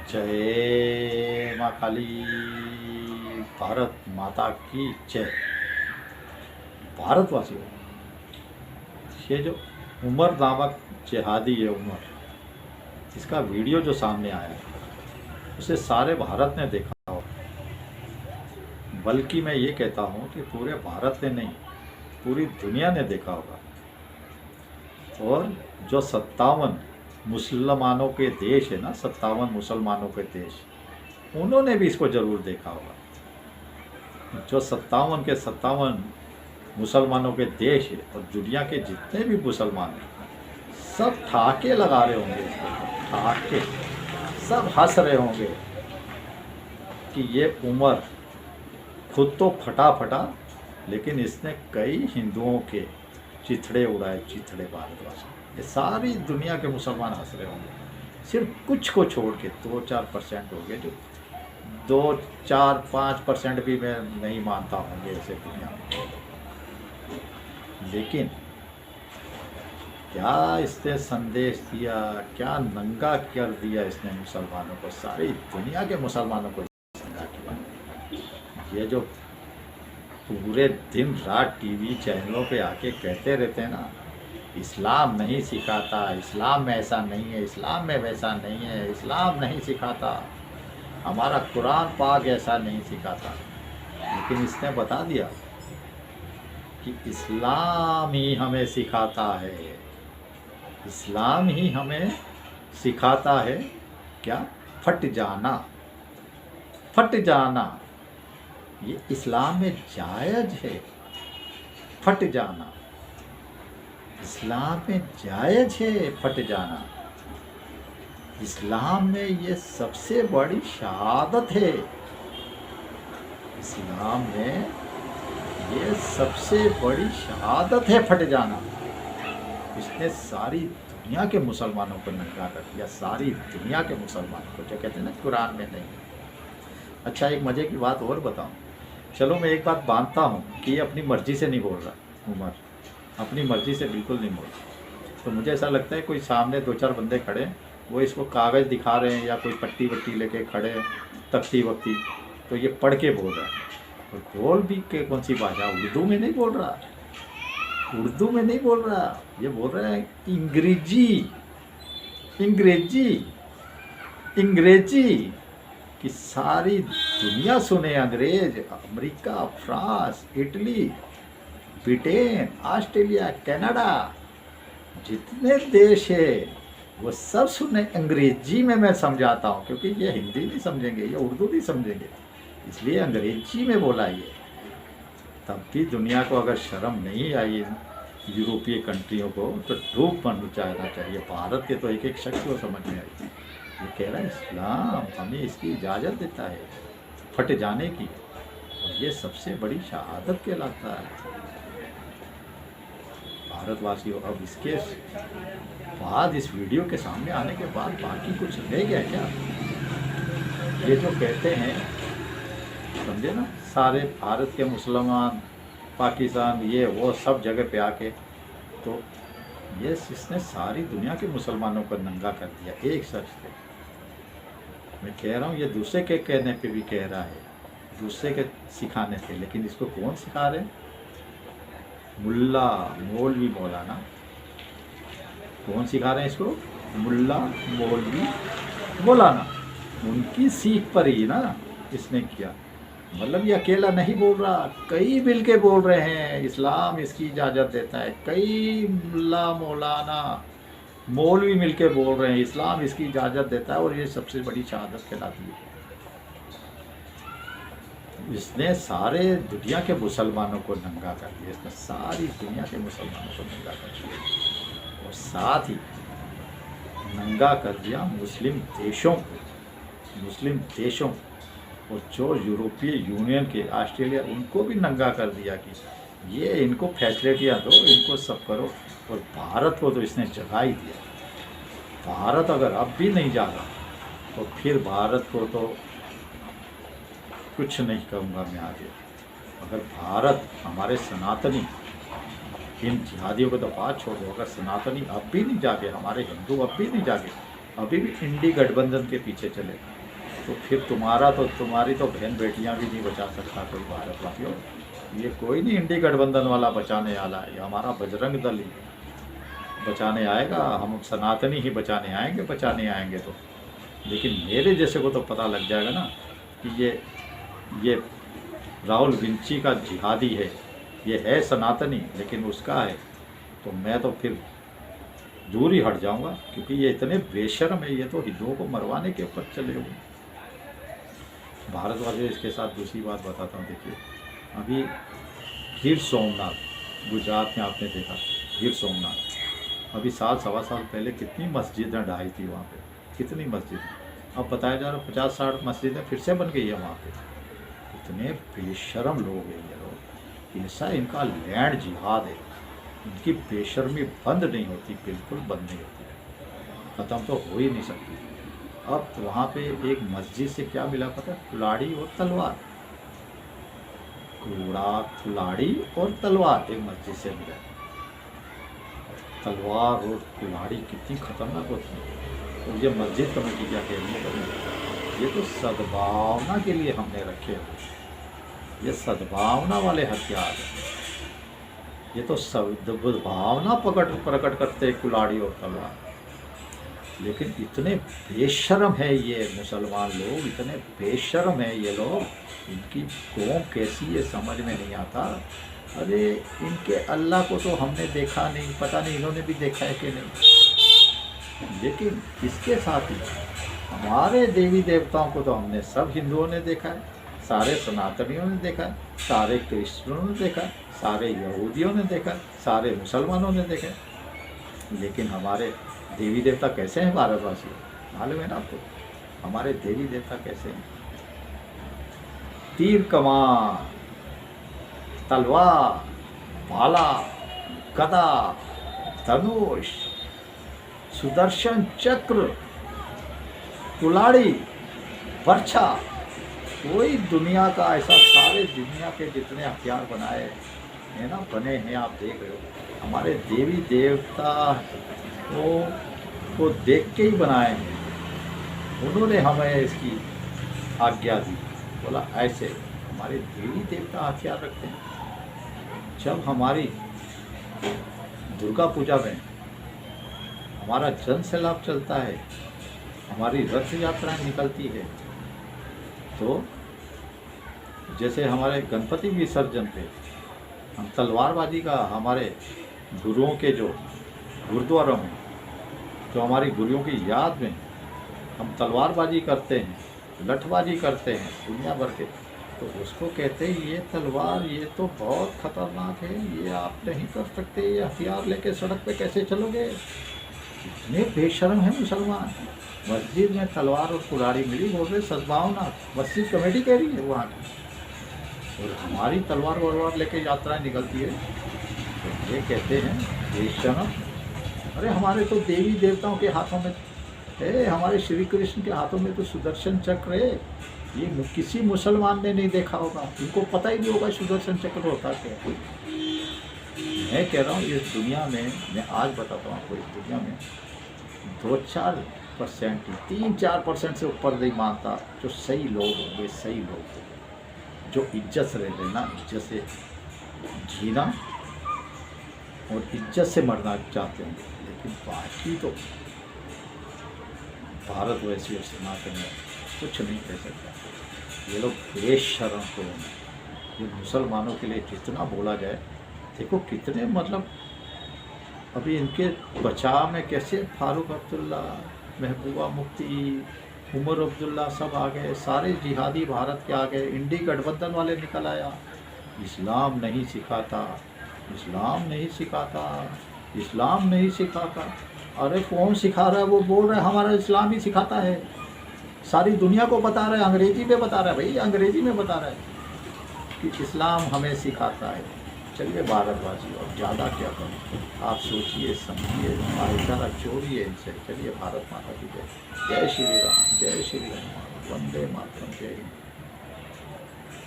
जय माँ काली। भारत माता की जय। भारतवासियों, ये जो उमर नामक जिहादी है उमर, इसका वीडियो जो सामने आया है उसे सारे भारत ने देखा हो, बल्कि मैं ये कहता हूँ कि पूरे भारत ने नहीं, पूरी दुनिया ने देखा होगा। और जो 57 मुसलमानों के देश है ना, 57 मुसलमानों के देश, उन्होंने भी इसको ज़रूर देखा होगा। जो 57 के 57 मुसलमानों के देश है और दुनिया के जितने भी मुसलमान हैं, सब ठहाके लगा रहे होंगे इसको, ठहाके, सब हंस रहे होंगे कि ये उमर खुद तो फटा, लेकिन इसने कई हिंदुओं के चिथड़े उड़ाए, चिथड़े भारतवासी। ये सारी दुनिया के मुसलमान हंस रहे होंगे, सिर्फ कुछ को छोड़ के 2-4% हो गए, जो 2-4-5% भी मैं नहीं मानता होंगे ऐसे दुनिया में। लेकिन क्या इसने संदेश दिया, क्या नंगा कर दिया इसने मुसलमानों को, सारी दुनिया के मुसलमानों को नंगा किया। ये जो पूरे दिन रात टीवी चैनलों पे आके कहते रहते हैं ना, इस्लाम नहीं सिखाता, इस्लाम में ऐसा नहीं है, इस्लाम में वैसा नहीं है, इस्लाम नहीं सिखाता, हमारा कुरान पाक ऐसा नहीं सिखाता। लेकिन इसने बता दिया कि इस्लाम ही हमें सिखाता है, इस्लाम ही हमें सिखाता है क्या? फट जाना, फट जाना। ये इस्लाम में जायज़ है फट जाना, इस्लाम में जायज़ है फट जाना। इस्लाम में ये सबसे बड़ी शहादत है, इस्लाम में ये सबसे बड़ी शहादत है फट जाना। इसने सारी दुनिया के मुसलमानों को नंगा कर दिया, सारी दुनिया के मुसलमानों को, जो कहते हैं ना कुरान में नहीं। अच्छा, एक मज़े की बात और बताऊं। चलो, मैं एक बात मानता हूँ कि ये अपनी मर्ज़ी से नहीं बोल रहा, उमर अपनी मर्ज़ी से बिल्कुल नहीं बोल रहा। तो मुझे ऐसा लगता है कोई सामने 2-4 बंदे खड़े, वो इसको कागज़ दिखा रहे हैं या कोई पट्टी वट्टी लेके खड़े, तख्ती वक्ती, तो ये पढ़ के बोल रहा है। और बोल भी के कौन सी भाषा, उर्दू में नहीं बोल रहा, उर्दू में नहीं बोल रहा, ये बोल रहा है अंग्रेजी कि सारी दुनिया सुने, अंग्रेज, America, France, Italy, Britain, Australia, Canada, जितने देश है वो सब सुने। अंग्रेजी में मैं समझाता हूँ, क्योंकि ये हिंदी नहीं समझेंगे, ये उर्दू नहीं समझेंगे, इसलिए अंग्रेजी में बोला ये। तब भी दुनिया को अगर शर्म नहीं आई यूरोपीय कंट्रियों को, तो धूप बन जाना चाहिए। भारत के तो एक एक शख्स को समझ में आई। ये कह रहा है इस्लाम हमें इसकी इजाज़त देता है फट जाने की, और ये सबसे बड़ी शहादत कहलाता है। भारतवासियों, अब इसके बाद, इस वीडियो के सामने आने के बाद बाकी कुछ रह गया क्या? ये जो कहते हैं, समझे ना, सारे भारत के मुसलमान, पाकिस्तान, ये वो सब जगह पे आके, तो ये इसने सारी दुनिया के मुसलमानों को नंगा कर दिया एक शख्स से। मैं कह रहा हूँ, ये दूसरे के कहने पे भी कह रहा है, दूसरे के सिखाने पे, लेकिन इसको कौन सिखा रहे? मुल्ला, मौलवी, मौलाना। कौन सिखा रहे हैं इसको? मुल्ला, मौलवी, मौलाना। उनकी सीख पर ही ना इसने किया। मतलब ये अकेला नहीं बोल रहा, कई मिल के बोल रहे हैं इस्लाम इसकी इजाज़त देता है। कई मुल्ला, मौलाना, मौलवी मिल के बोल रहे हैं इस्लाम इसकी इजाज़त देता है, और ये सबसे बड़ी शहादत कहलाती है। इसने सारे दुनिया के मुसलमानों को नंगा कर दिया, इसने सारी दुनिया के मुसलमानों को नंगा कर दिया, और साथ ही नंगा कर दिया मुस्लिम देशों और जो यूरोपीय यूनियन के, ऑस्ट्रेलिया, उनको भी नंगा कर दिया कि ये इनको फैसिलिटियाँ दो, इनको सब करो। और भारत को तो इसने जगा ही दिया। भारत अगर अब भी नहीं जागा, तो फिर भारत को तो कुछ नहीं कहूँगा मैं आगे। अगर भारत, हमारे सनातनी, इन जिहादियों को तो बात छोड़ दो, अगर सनातनी अब भी नहीं जागे, हमारे हिंदू अब भी नहीं जागे, अभी भी इंडी गठबंधन के पीछे चले, तो फिर तुम्हारी तो बहन बेटियां भी नहीं बचा सकता कोई भारतवासियों। ये कोई नहीं इंडी गठबंधन वाला बचाने वाला है, ये हमारा बजरंग दल ही बचाने आएगा। हम सनातनी ही बचाने आएंगे तो। लेकिन मेरे जैसे को तो पता लग जाएगा ना कि ये राहुल विंची का जिहादी है, ये है सनातनी लेकिन उसका है, तो मैं तो फिर दूर ही हट जाऊंगा, क्योंकि ये इतने बेशर्म है, ये तो हिंदुओं को मरवाने के ऊपर चले हुए। भारतवासियों, इसके साथ दूसरी बात बताता हूँ। देखिए, अभी गिर सोमनाथ गुजरात में आपने देखा, गिर सोमनाथ अभी सवा साल पहले कितनी मस्जिदें ढाई थी वहाँ पे, कितनी मस्जिदें। अब बताया जा रहा 50-60 मस्जिदें फिर से बन गई है वहाँ पे। इतने बेशर्म लोग हैं ये लोग, ऐसा इनका लैंड जिहाद है, इनकी बेशर्मी बंद नहीं होती, बिल्कुल बंद नहीं होती, ख़त्म तो हो ही नहीं सकती। अब वहाँ पे एक मस्जिद से क्या मिला पता है? कुल्हाड़ी और तलवार, कुल्हाड़ी और तलवार एक मस्जिद से मिला। तलवार और कुल्हाड़ी कितनी खतरनाक होती है। और ये मस्जिद कमेटी क्या कह रही है, ये तो सद्भावना के लिए हमने रखे हैं, ये सद्भावना वाले हथियार हैं, ये तो सद्भावना प्रकट करते हैं कुल्हाड़ी और तलवार। लेकिन इतने बेशर्म है ये मुसलमान लोग, इतने बेशर्म है ये लोग, इनकी कौम कैसी है समझ में नहीं आता। अरे इनके अल्लाह को तो हमने देखा नहीं, पता नहीं इन्होंने भी देखा है कि नहीं। लेकिन इसके साथ ही हमारे देवी देवताओं को तो हमने सब हिंदुओं ने देखा है, सारे सनातनियों ने देखा है, सारे क्रिश्चियनों ने देखा है, सारे यहूदियों ने देखा है, सारे मुसलमानों ने देखा है। लेकिन हमारे देवी देवता कैसे हैं भारतवासी, मालूम है ना आपको? हमारे देवी देवता कैसे हैं? तीर कमान, तलवार, भाला, गदा, धनुष, सुदर्शन चक्र, कुल्हाड़ी, बर्छा, कोई दुनिया का ऐसा, सारे दुनिया के जितने हथियार बनाए हैं ना, बने हैं, आप देख रहे हो। हमारे देवी देवता को देख के ही बनाए हैं, उन्होंने हमें इसकी आज्ञा दी, बोला ऐसे। हमारे देवी देवता हथियार रखते हैं। जब हमारी दुर्गा पूजा में हमारा जन सैलाब चलता है, हमारी रथ यात्राएं निकलती है, तो जैसे हमारे गणपति विसर्जन पे हम तलवारबाजी का, हमारे गुरुओं के जो गुरुद्वारों में, तो हमारी गुरुओं की याद में हम तलवारबाजी करते हैं, लठबाजी करते हैं दुनिया भर के, तो उसको कहते हैं ये तलवार, ये तो बहुत खतरनाक है, ये आप नहीं कर सकते, ये हथियार लेके सड़क पे कैसे चलोगे। इतने बेशर्म हैं मुसलमान। मस्जिद में तलवार और कुल्हाड़ी मिली, बोल रहे सद्भावना, मस्जिद कमेटी कह रही है वहाँ की, और हमारी तलवार वलवार लेके यात्राएं निकलती है, तो ये कहते हैं बेशर्म। अरे हमारे तो देवी देवताओं के हाथों में है, हमारे श्री कृष्ण के हाथों में तो सुदर्शन चक्र है। ये किसी मुसलमान ने नहीं देखा होगा, इनको पता ही नहीं होगा सुदर्शन चक्र होता क्या है। मैं कह रहा हूँ इस दुनिया में, मैं आज बताता हूँ आपको, इस दुनिया में 2-4% 3-4% से ऊपर नहीं मानता जो सही लोग होंगे, सही लोग जो इज्जत से रहना, इज्जत से जीना और इज्जत से मरना चाहते होंगे। लेकिन बाकी तो भारत वैसी और सनातन में कुछ नहीं कह सकता। ये लोग बेशर्म को, ये मुसलमानों के लिए जितना बोला जाए, देखो कितने, मतलब अभी इनके बचाव में कैसे फारूक अब्दुल्ला, महबूबा मुफ्ती, उमर अब्दुल्ला सब आ गए, सारे जिहादी भारत के आ गए, इंडी गठबंधन वाले निकल आया। इस्लाम नहीं सिखाता, इस्लाम नहीं सिखाता, इस्लाम नहीं सिखाता। अरे कौन सिखा रहा है? वो बोल रहा है हमारा इस्लाम ही सिखाता है, सारी दुनिया को बता रहा है, अंग्रेजी में बता रहा है, भाई अंग्रेजी में बता रहा है कि इस्लाम हमें सिखाता है। चलिए भारतवासी, और ज़्यादा क्या करें, आप सोचिए समझिए, भाईचारा छोड़िए इनसे। चलिए भारत माता की जय, जय श्री राम, जय श्री राम, वंदे मातरम, जय हिंद।